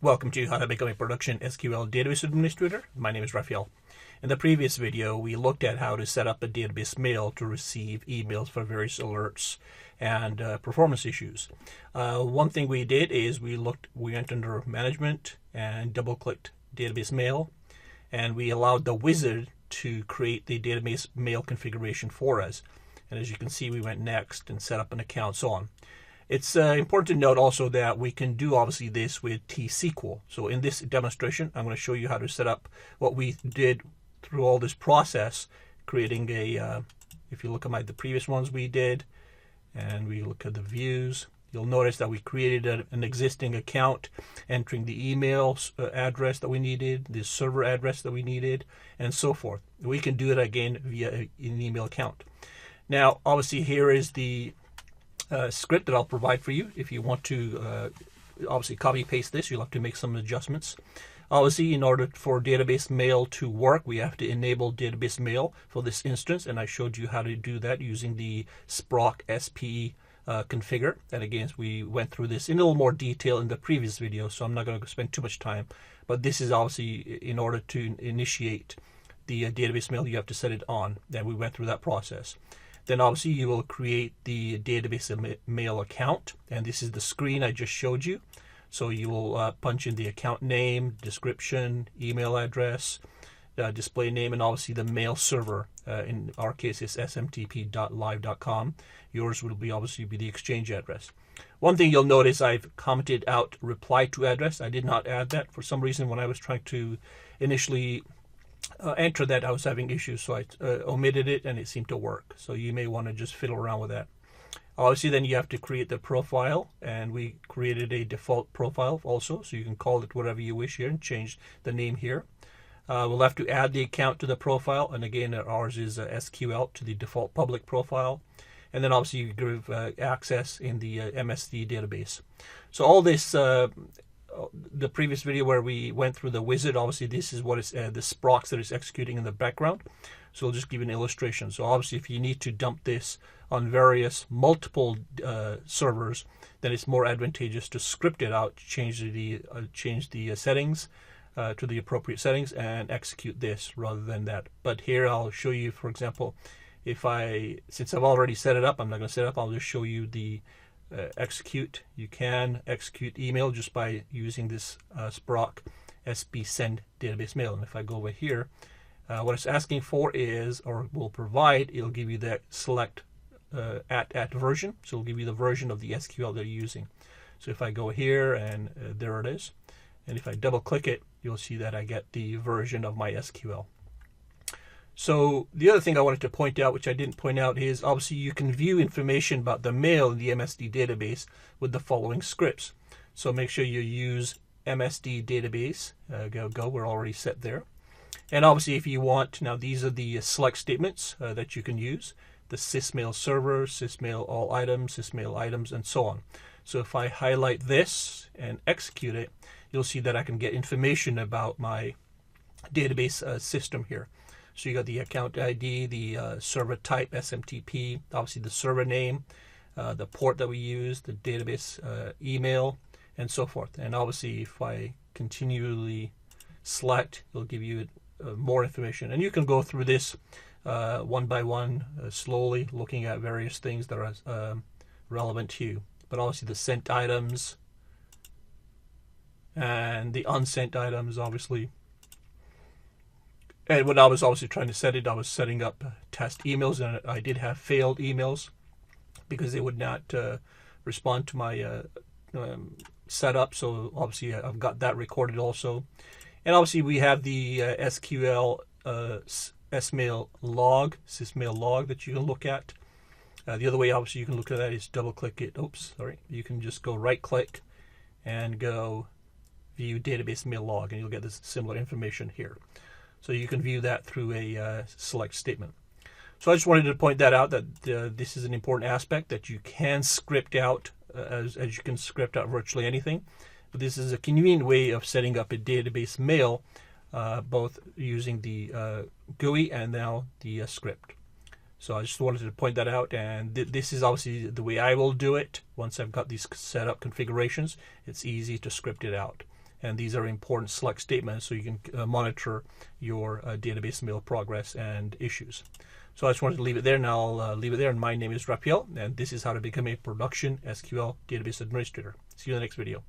Welcome to How to Become a Production SQL Database Administrator. My name is Raphael. In the previous video, we looked at how to set up a database mail to receive emails for various alerts and performance issues. One thing we did is we went under Management and double-clicked Database Mail, and we allowed the wizard to create the database mail configuration for us. And as you can see, we went next and set up an account, so on. It's important to note also that we can do obviously this with T-SQL. So in this demonstration, I'm going to show you how to set up what we did through all this process, creating a, if you look at the previous ones we did, and we look at the views, you'll notice that we created an existing account, entering the email address that we needed, the server address that we needed, and so forth. We can do it again via an email account. Now, obviously here is the script that I'll provide for you. If you want to obviously copy paste this, you'll have to make some adjustments. Obviously, in order for database mail to work, we have to enable database mail for this instance, and I showed you how to do that using the Sprock SP configure. And again, we went through this in a little more detail in the previous video, so I'm not going to spend too much time. But this is obviously in order to initiate the database mail, you have to set it on, and we went through that process. Then obviously you will create the database mail account, and this is the screen I just showed you. So you will punch in the account name, description, email address, display name, and obviously the mail server. In our case, it's smtp.live.com. Yours will obviously be the exchange address. One thing you'll notice, I've commented out reply to address. I did not add that. For some reason, when I was trying to initially enter that, I was having issues, so I omitted it, and it seemed to work. So you may want to just fiddle around with that. Obviously, then you have to create the profile, and we created a default profile also, so you can call it whatever you wish here and change the name here. We'll have to add the account to the profile, and again, ours is SQL to the default public profile. And then obviously you give access in the MSD database. So all this, the previous video where we went through the wizard, obviously this is what is the Sprox that is executing in the background. So I'll just give you an illustration. So obviously if you need to dump this on multiple servers, then it's more advantageous to script it out, change the settings to the appropriate settings, and execute this rather than that. But here I'll show you, for example, since I've already set it up, I'm not going to set it up, I'll just show you the execute. You can execute email just by using this Sprock SP send database mail. And if I go over here, what it's asking for is, or will provide, it'll give you that select at version. So it'll give you the version of the SQL they're using. So if I go here, and there it is, and if I double click it, you'll see that I get the version of my SQL. So the other thing I wanted to point out, which I didn't point out, is obviously you can view information about the mail in the MSD database with the following scripts. So make sure you use MSD database. We're already set there. And obviously if you want, now these are the select statements that you can use. The sysmail server, sysmail all items, sysmail items, and so on. So if I highlight this and execute it, you'll see that I can get information about my database system here. So you got the account ID, the server type, SMTP, obviously the server name, the port that we use, the database email, and so forth. And obviously if I continually select, it'll give you more information. And you can go through this one by one, slowly, looking at various things that are relevant to you. But obviously the sent items and the unsent items, obviously. And when I was obviously trying to set it, I was setting up test emails, and I did have failed emails because they would not respond to my setup. So obviously I've got that recorded also. And obviously we have the SQL sysmail log that you can look at. The other way obviously you can look at that is double click it. You can just go right click and go view database mail log, and you'll get this similar information here. So you can view that through a select statement. So I just wanted to point that out, that this is an important aspect that you can script out, as you can script out virtually anything. But this is a convenient way of setting up a database mail, both using the GUI and now the script. So I just wanted to point that out, and this is obviously the way I will do it. Once I've got these set up configurations, it's easy to script it out. And these are important select statements so you can monitor your database mail progress and issues. So I just wanted to leave it there, and I'll leave it there. And my name is Raphael, and this is how to become a production SQL database administrator. See you in the next video.